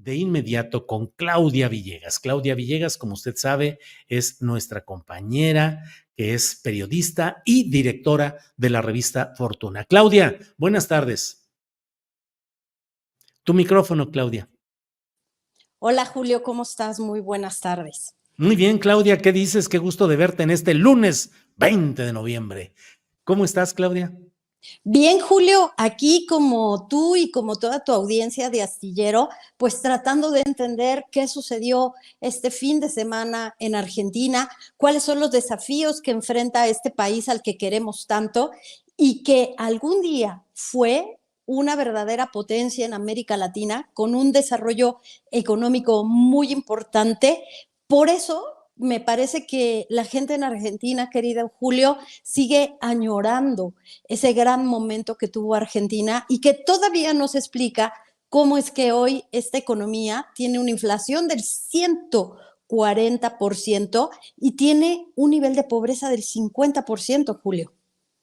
de inmediato con Claudia Villegas. Claudia Villegas, como usted sabe, es nuestra compañera, que es periodista y directora de la revista Fortuna. Claudia, buenas tardes. Tu micrófono, Claudia. Hola Julio, ¿cómo estás? Muy buenas tardes. Muy bien, Claudia, ¿qué dices? Qué gusto de verte en este lunes 20 de noviembre. ¿Cómo estás, Claudia? Bien, Julio, aquí como tú y como toda tu audiencia de Astillero, pues tratando de entender qué sucedió este fin de semana en Argentina, cuáles son los desafíos que enfrenta este país al que queremos tanto y que algún día fue una verdadera potencia en América Latina con un desarrollo económico muy importante. Por eso me parece que la gente en Argentina, querido Julio, sigue añorando ese gran momento que tuvo Argentina y que todavía no se explica cómo es que hoy esta economía tiene una inflación del 140% y tiene un nivel de pobreza del 50%, Julio.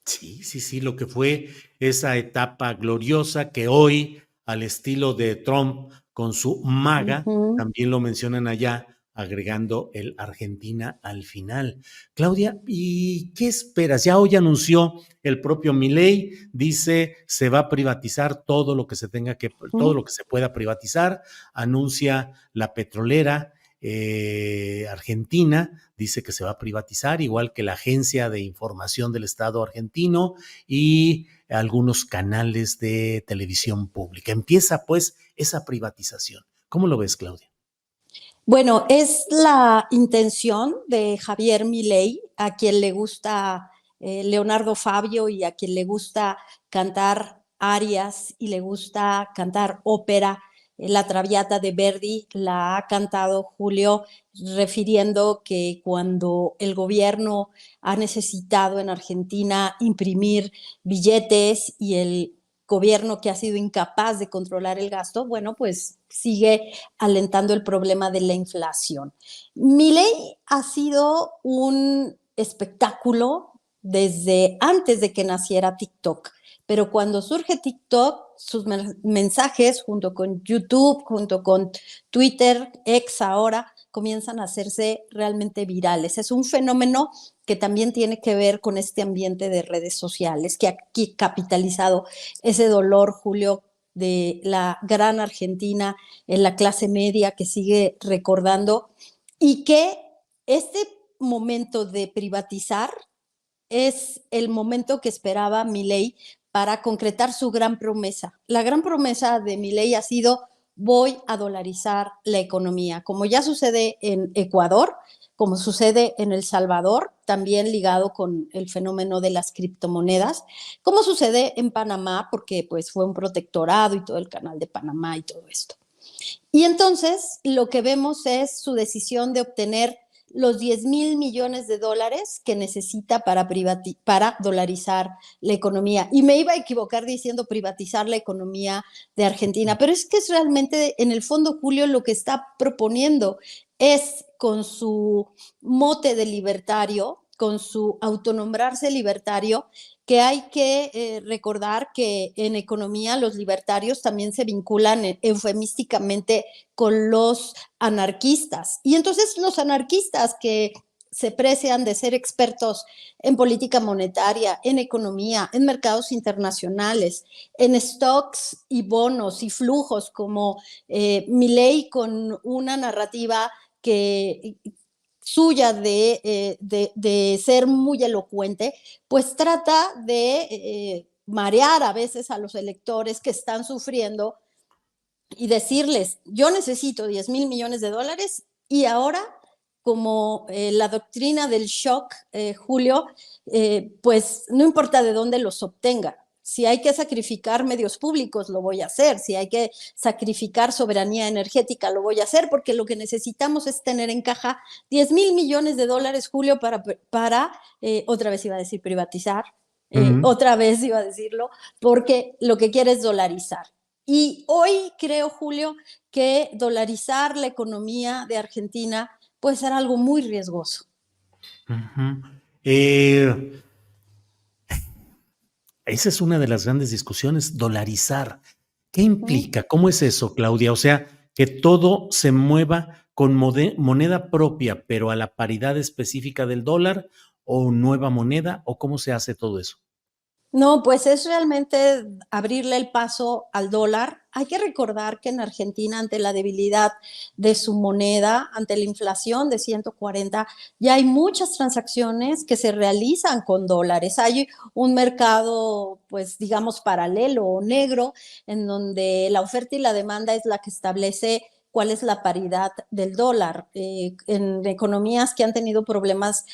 Sí, lo que fue esa etapa gloriosa que hoy, al estilo de Trump con su MAGA, también lo mencionan allá, agregando el Argentina al final. Claudia, ¿y qué esperas? Ya hoy anunció el propio Milei, dice se va a privatizar todo lo que se tenga que, todo lo que se pueda privatizar, anuncia la petrolera. Argentina dice que se va a privatizar, igual que la Agencia de Información del Estado argentino y algunos canales de televisión pública. Empieza pues esa privatización. ¿Cómo lo ves, Claudia? Bueno, es la intención de Javier Milei, a quien le gusta Leonardo Fabio y a quien le gusta cantar arias y le gusta cantar ópera. La Traviata de Verdi la ha cantado Julio, refiriendo que cuando el gobierno ha necesitado en Argentina imprimir billetes y el gobierno que ha sido incapaz de controlar el gasto, bueno, pues sigue alentando el problema de la inflación. Milei ha sido un espectáculo desde antes de que naciera TikTok, pero cuando surge TikTok, sus mensajes junto con YouTube, junto con Twitter, X ahora, comienzan a hacerse realmente virales. Es un fenómeno que también tiene que ver con este ambiente de redes sociales, que ha capitalizado ese dolor, Julio, de la gran Argentina en la clase media que sigue recordando y que este momento de privatizar es el momento que esperaba Milei para concretar su gran promesa. La gran promesa de Milei ha sido voy a dolarizar la economía, como ya sucede en Ecuador, como sucede en El Salvador, también ligado con el fenómeno de las criptomonedas, como sucede en Panamá, porque pues fue un protectorado y todo el canal de Panamá y todo esto. Y entonces lo que vemos es su decisión de obtener los 10,000 millones de dólares que necesita para dolarizar la economía. Y me iba a equivocar diciendo privatizar la economía de Argentina, pero es que es realmente, en el fondo, Julio, lo que está proponiendo es con su mote de libertario, con su autonombrarse libertario, que hay que recordar que en economía los libertarios también se vinculan eufemísticamente con los anarquistas. Y entonces los anarquistas que se precian de ser expertos en política monetaria, en economía, en mercados internacionales, en stocks y bonos y flujos, como Milei con una narrativa que suya de ser muy elocuente, pues trata de marear a veces a los electores que están sufriendo y decirles, yo necesito 10,000 millones de dólares y ahora, como la doctrina del shock, Julio, pues no importa de dónde los obtenga. Si hay que sacrificar medios públicos, lo voy a hacer. Si hay que sacrificar soberanía energética, lo voy a hacer, porque lo que necesitamos es tener en caja 10,000 millones de dólares, Julio, para otra vez iba a decir privatizar, otra vez iba a decirlo, porque lo que quiere es dolarizar. Y hoy creo, Julio, que dolarizar la economía de Argentina puede ser algo muy riesgoso. Esa es una de las grandes discusiones, dolarizar. ¿Qué implica? ¿Cómo es eso, Claudia? O sea, que todo se mueva con moneda propia, pero a la paridad específica del dólar, o nueva moneda, o cómo se hace todo eso? No, pues es realmente abrirle el paso al dólar. Hay que recordar que en Argentina, ante la debilidad de su moneda, ante la inflación de 140, ya hay muchas transacciones que se realizan con dólares. Hay un mercado, pues digamos, paralelo o negro, en donde la oferta y la demanda es la que establece cuál es la paridad del dólar. En economías que han tenido problemas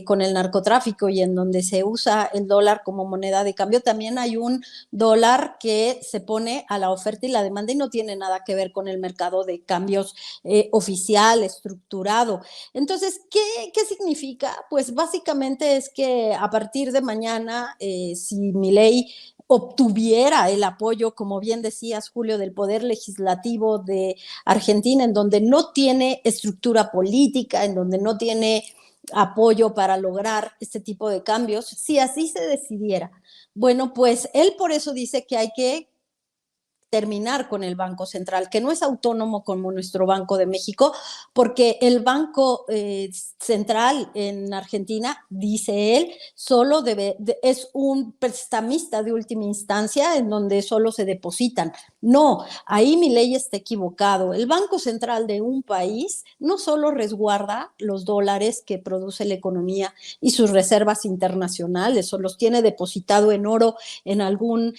con el narcotráfico y en donde se usa el dólar como moneda de cambio, también hay un dólar que se pone a la oferta y la demanda y no tiene nada que ver con el mercado de cambios oficial, estructurado. Entonces, ¿qué significa? Pues básicamente es que a partir de mañana, si Milei obtuviera el apoyo, como bien decías, Julio, del Poder Legislativo de Argentina, en donde no tiene estructura política, en donde no tiene apoyo para lograr este tipo de cambios, si así se decidiera. Bueno, pues él por eso dice que hay que terminar con el Banco Central, que no es autónomo como nuestro Banco de México, porque el Banco Central en Argentina, dice él, solo es un prestamista de última instancia en donde solo se depositan. No, ahí Milei está equivocado. El Banco Central de un país no solo resguarda los dólares que produce la economía y sus reservas internacionales, o los tiene depositado en oro en algún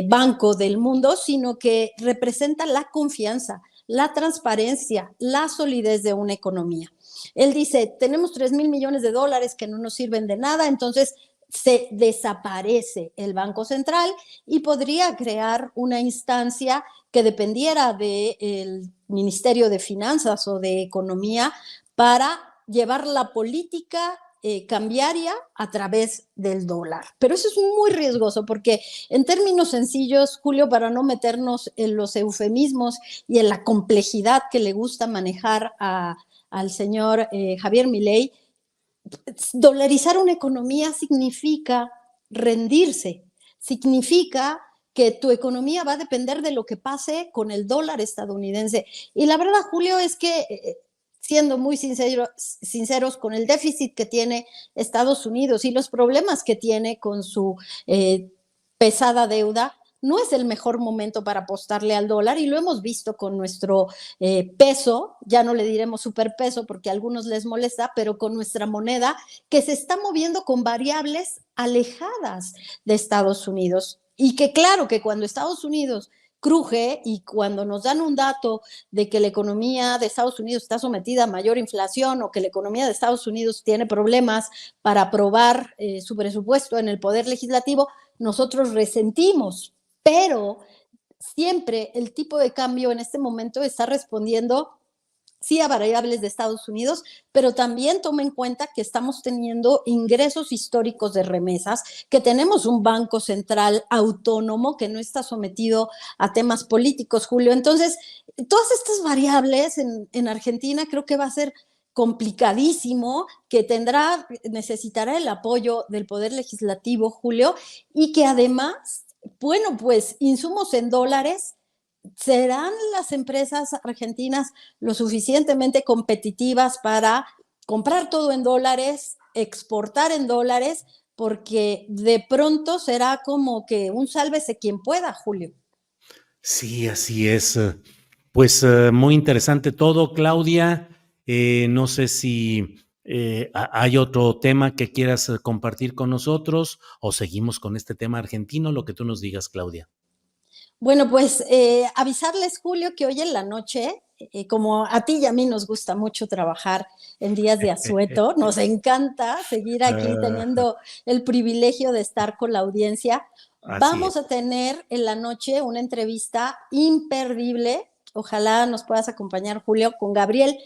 banco del mundo, sino que representa la confianza, la transparencia, la solidez de una economía. Él dice, tenemos 3,000 millones de dólares que no nos sirven de nada, entonces se desaparece el Banco Central y podría crear una instancia que dependiera del Ministerio de Finanzas o de Economía para llevar la política cambiaria a través del dólar. Pero eso es muy riesgoso porque en términos sencillos, Julio, para no meternos en los eufemismos y en la complejidad que le gusta manejar al señor Javier Milei, dolarizar una economía significa rendirse, significa que tu economía va a depender de lo que pase con el dólar estadounidense. Y la verdad, Julio, es que siendo muy sinceros con el déficit que tiene Estados Unidos y los problemas que tiene con su pesada deuda, no es el mejor momento para apostarle al dólar y lo hemos visto con nuestro peso, ya no le diremos superpeso porque a algunos les molesta, pero con nuestra moneda que se está moviendo con variables alejadas de Estados Unidos. Y que claro que cuando Estados Unidos cruje y cuando nos dan un dato de que la economía de Estados Unidos está sometida a mayor inflación o que la economía de Estados Unidos tiene problemas para aprobar su presupuesto en el Poder Legislativo, nosotros resentimos, pero siempre el tipo de cambio en este momento está respondiendo sí a variables de Estados Unidos, pero también toma en cuenta que estamos teniendo ingresos históricos de remesas, que tenemos un banco central autónomo que no está sometido a temas políticos, Julio. Entonces, todas estas variables en Argentina creo que va a ser complicadísimo, que necesitará el apoyo del Poder Legislativo, Julio, y que además, bueno, pues insumos en dólares. ¿Serán las empresas argentinas lo suficientemente competitivas para comprar todo en dólares, exportar en dólares? Porque de pronto será como que un sálvese quien pueda, Julio. Sí, así es. Pues muy interesante todo, Claudia. No sé si hay otro tema que quieras compartir con nosotros o seguimos con este tema argentino, lo que tú nos digas, Claudia. Bueno, pues avisarles, Julio, que hoy en la noche, como a ti y a mí nos gusta mucho trabajar en días de asueto, nos encanta seguir aquí Ah, teniendo el privilegio de estar con la audiencia. así es. Vamos a tener en la noche una entrevista imperdible. Ojalá nos puedas acompañar, Julio, con Gabriel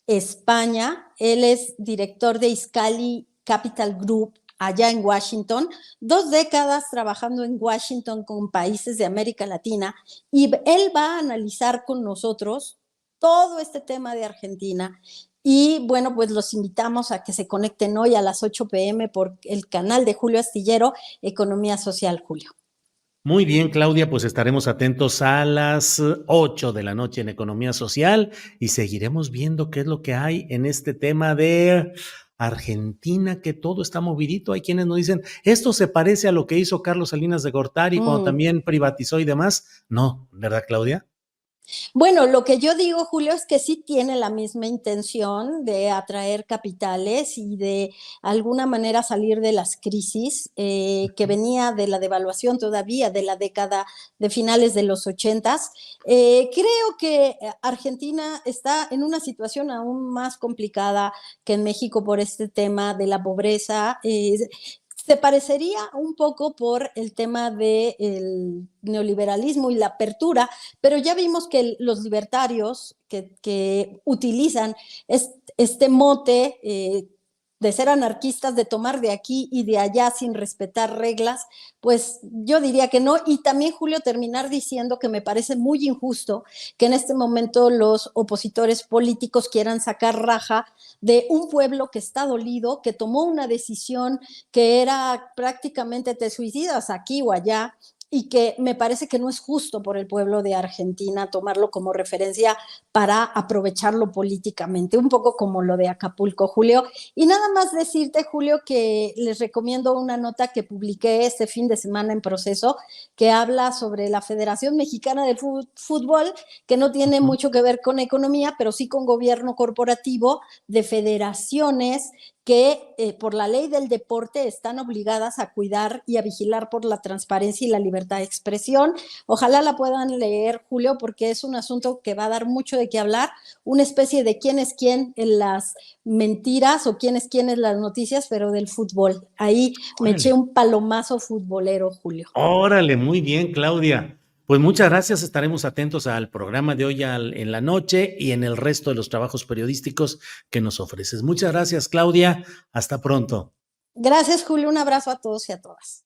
España. Él es director de Iscali Capital Group allá en Washington, 2 décadas trabajando en Washington con países de América Latina, y él va a analizar con nosotros todo este tema de Argentina. Y bueno, pues los invitamos a que se conecten hoy a las 8 p.m. por el canal de Julio Astillero, Economía Social, Julio. Muy bien, Claudia, pues estaremos atentos a las 8 de la noche en Economía Social y seguiremos viendo qué es lo que hay en este tema de Argentina, que todo está movidito. Hay quienes nos dicen, esto se parece a lo que hizo Carlos Salinas de Gortari cuando también privatizó y demás. No, ¿verdad, Claudia? Bueno, lo que yo digo, Julio, es que sí tiene la misma intención de atraer capitales y de alguna manera salir de las crisis que venía de la devaluación todavía de la década de finales de los 80s. Creo que Argentina está en una situación aún más complicada que en México por este tema de la pobreza. Se parecería un poco por el tema del neoliberalismo y la apertura, pero ya vimos que los libertarios que utilizan este mote de ser anarquistas, de tomar de aquí y de allá sin respetar reglas, pues yo diría que no. Y también, Julio, terminar diciendo que me parece muy injusto que en este momento los opositores políticos quieran sacar raja de un pueblo que está dolido, que tomó una decisión que era prácticamente te suicidas aquí o allá, y que me parece que no es justo por el pueblo de Argentina tomarlo como referencia para aprovecharlo políticamente, un poco como lo de Acapulco, Julio. Y nada más decirte, Julio, que les recomiendo una nota que publiqué este fin de semana en Proceso, que habla sobre la Federación Mexicana de Fútbol, que no tiene mucho que ver con economía, pero sí con gobierno corporativo, de federaciones que por la ley del deporte están obligadas a cuidar y a vigilar por la transparencia y la libertad de expresión. Ojalá la puedan leer, Julio, porque es un asunto que va a dar mucho de qué hablar, una especie de quién es quién en las mentiras o quién es quién en las noticias, pero del fútbol. Ahí me eché Órale. un palomazo futbolero, Julio. Órale, muy bien, Claudia. Pues muchas gracias. Estaremos atentos al programa de hoy en la noche y en el resto de los trabajos periodísticos que nos ofreces. Muchas gracias, Claudia. Hasta pronto. Gracias, Julio. Un abrazo a todos y a todas.